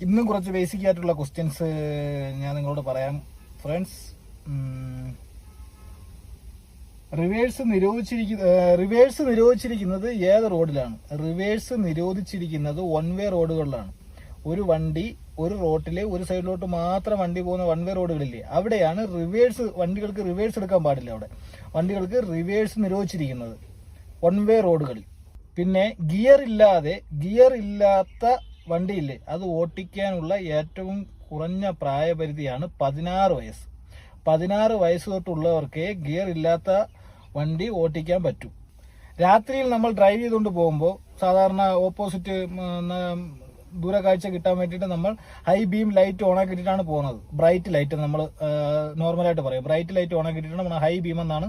ഇന്നും കുറച്ച് ബേസിക് ആയിട്ടുള്ള ക്വസ്റ്റ്യൻസ് ഞാൻ നിങ്ങളോട് പറയാം ഫ്രണ്ട്സ്. റിവേഴ്സ് നിരോധിച്ചിരിക്കുന്നത് ഏത് റോഡിലാണ്? റിവേഴ്സ് നിരോധിച്ചിരിക്കുന്നത് വൺ വേ റോഡുകളിലാണ്. ഒരു വണ്ടി ഒരു റോട്ടില് ഒരു സൈഡിലോട്ട് മാത്രം വണ്ടി പോകുന്ന വൺ വേ റോഡുകളില്ലേ, അവിടെയാണ് റിവേഴ്സ്. വണ്ടികൾക്ക് റിവേഴ്സ് എടുക്കാൻ പാടില്ല. അവിടെ വണ്ടികൾക്ക് റിവേഴ്സ് നിരോധിച്ചിരിക്കുന്നത് വൺ വേ റോഡുകളിൽ. പിന്നെ ഗിയർ ഇല്ലാത്ത വണ്ടിയില്ലേ, അത് ഓട്ടിക്കാനുള്ള ഏറ്റവും കുറഞ്ഞ പ്രായപരിധിയാണ് 16 വയസ്സ്. 16 വയസ്സ് തൊട്ടുള്ളവർക്ക് ഗിയർ ഇല്ലാത്ത വണ്ടി ഓട്ടിക്കാൻ പറ്റും. രാത്രിയിൽ നമ്മൾ ഡ്രൈവ് ചെയ്തുകൊണ്ട് പോകുമ്പോൾ സാധാരണ ഓപ്പോസിറ്റ് ദൂരക്കാഴ്ച കിട്ടാൻ വേണ്ടിയിട്ട് നമ്മൾ ഹൈ ബീം ലൈറ്റ് ഓണാക്കിയിട്ടാണ് പോകുന്നത്. ബ്രൈറ്റ് ലൈറ്റ് നമ്മൾ നോർമലായിട്ട് പറയും. ബ്രൈറ്റ് ലൈറ്റ് ഓണാക്കിയിട്ടാണ് നമ്മൾ ഹൈ ബീം എന്നാണ്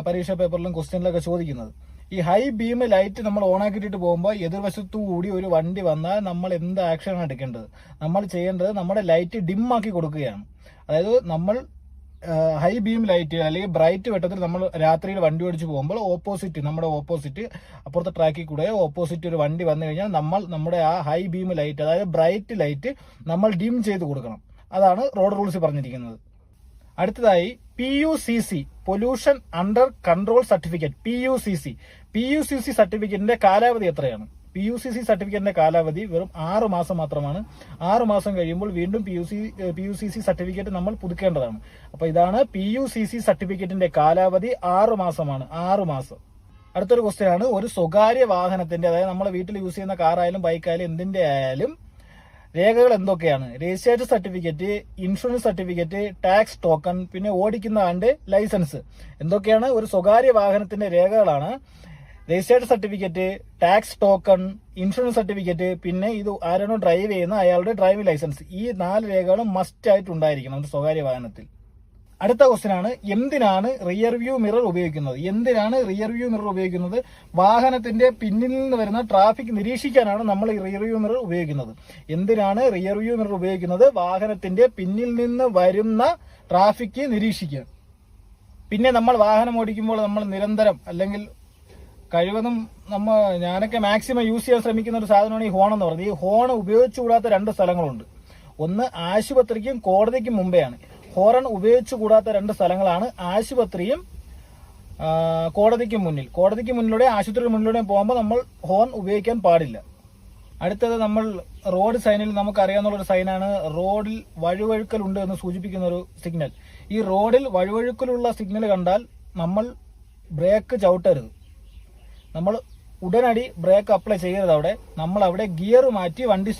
പരീക്ഷാ പേപ്പറിലും ക്വസ്റ്റ്യനിലൊക്കെ ചോദിക്കുന്നത്. ഈ ഹൈ ബീം ലൈറ്റ് നമ്മൾ ഓണാക്കിയിട്ട് പോകുമ്പോൾ എതിർവശത്തു കൂടി ഒരു വണ്ടി വന്നാൽ നമ്മൾ എന്ത് ആക്ഷനാണ് എടുക്കേണ്ടത്? നമ്മൾ ചെയ്യേണ്ടത് നമ്മുടെ ലൈറ്റ് ഡിം ആക്കി കൊടുക്കുകയാണ്. അതായത് നമ്മൾ ഹൈ ബീം ലൈറ്റ് അല്ലെങ്കിൽ ബ്രൈറ്റ് വെട്ടത്തിൽ നമ്മൾ രാത്രിയിൽ വണ്ടി ഓടിച്ച് പോകുമ്പോൾ നമ്മുടെ ഓപ്പോസിറ്റ് അപ്പുറത്തെ ട്രാക്കിൽ കൂടെ ഓപ്പോസിറ്റ് ഒരു വണ്ടി വന്നു കഴിഞ്ഞാൽ നമ്മുടെ ആ ഹൈ ബീം ലൈറ്റ്, അതായത് ബ്രൈറ്റ് ലൈറ്റ് നമ്മൾ ഡിം ചെയ്ത് കൊടുക്കണം. അതാണ് റോഡ് റൂൾസ് പറഞ്ഞിരിക്കുന്നത്. അടുത്തതായി PUCC, pollution under control certificate. PUCC സർട്ടിഫിക്കറ്റിന്റെ കാലാവധി എത്രയാണ്? PUCC സർട്ടിഫിക്കറ്റിന്റെ കാലാവധി വെറും 6 മാസം മാത്രമാണ്. 6 മാസം കഴിയുമ്പോൾ വീണ്ടും PUCC സർട്ടിഫിക്കറ്റ് നമ്മൾ പുതുക്കേണ്ടതാണ്. അപ്പൊ ഇതാണ് PUCC സർട്ടിഫിക്കറ്റിന്റെ കാലാവധി, 6 മാസമാണ്. 6 മാസം. അടുത്തൊരു ക്വസ്റ്റ്യൻ ആണ്, ഒരു സ്വകാര്യ വാഹനത്തിന്റെ, അതായത് നമ്മൾ വീട്ടിൽ യൂസ് ചെയ്യുന്ന കാറായാലും ബൈക്കായാലും എന്തിന്റെ ആയാലും രേഖകൾ എന്തൊക്കെയാണ്? Registration certificate, insurance certificate, tax token, പിന്നെ ഓടിക്കുന്ന ആണ്ട് ലൈസൻസ്. എന്തൊക്കെയാണ് ഒരു സ്വകാര്യ വാഹനത്തിന്റെ രേഖകളാണ്? Registration certificate, tax token, insurance certificate, പിന്നെ ഇത് ആരാണോ ഡ്രൈവ് ചെയ്യുന്ന അയാളുടെ ഡ്രൈവിംഗ് ലൈസൻസ്. ഈ 4 രേഖകളും മസ്റ്റ് ആയിട്ട് ഉണ്ടായിരിക്കണം ഒരു സ്വകാര്യ വാഹനത്തിൽ. അടുത്ത ക്വസ്റ്റ്യൻ ആണ്, എന്തിനാണ് റിയർ വ്യൂ മിറർ ഉപയോഗിക്കുന്നത്? വാഹനത്തിന്റെ പിന്നിൽ നിന്ന് വരുന്ന ട്രാഫിക് നിരീക്ഷിക്കാനാണ് നമ്മൾ ഈ റിയർ വ്യൂ മിറർ ഉപയോഗിക്കുന്നത്. എന്തിനാണ് റിയർ വ്യൂ മിറർ ഉപയോഗിക്കുന്നത്? വാഹനത്തിന്റെ പിന്നിൽ നിന്ന് വരുന്ന ട്രാഫിക് നിരീക്ഷിക്കാൻ. പിന്നെ നമ്മൾ വാഹനം ഓടിക്കുമ്പോൾ നമ്മൾ നിരന്തരം, അല്ലെങ്കിൽ കഴിവതും ഞാനൊക്കെ മാക്സിമം യൂസ് ചെയ്യാൻ ശ്രമിക്കുന്ന ഒരു സാധനമാണ് ഈ ഹോൺ എന്ന് പറയുന്നത്. ഈ ഹോൺ ഉപയോഗിച്ചുകൂടാത്ത 2 സ്ഥലങ്ങളുണ്ട്. ഒന്ന് ആശുപത്രിക്കും കോടതിക്കും മുമ്പെയാണ്. ഹോറൺ ഉപയോഗിച്ചുകൂടാത്ത 2 സ്ഥലങ്ങളാണ് ആശുപത്രിയും കോടതിക്ക് മുന്നിലൂടെ ആശുപത്രിക്ക് മുന്നിലൂടെ പോകുമ്പോൾ നമ്മൾ ഹോൺ ഉപയോഗിക്കാൻ പാടില്ല. അടുത്തത് നമ്മൾ റോഡ് സൈനിൽ നമുക്കറിയാവുന്ന ഒരു സൈനാണ് റോഡിൽ വഴുവഴുക്കലുണ്ട് എന്ന് സൂചിപ്പിക്കുന്ന ഒരു സിഗ്നൽ. ഈ റോഡിൽ വഴുവഴുക്കലുള്ള സിഗ്നൽ കണ്ടാൽ നമ്മൾ ബ്രേക്ക് ചവിട്ടരുത്. നമ്മൾ ഉടനടി ബ്രേക്ക് അപ്ലൈ ചെയ്യരുത്. നമ്മൾ അവിടെ ഗിയർ മാറ്റി വണ്ടി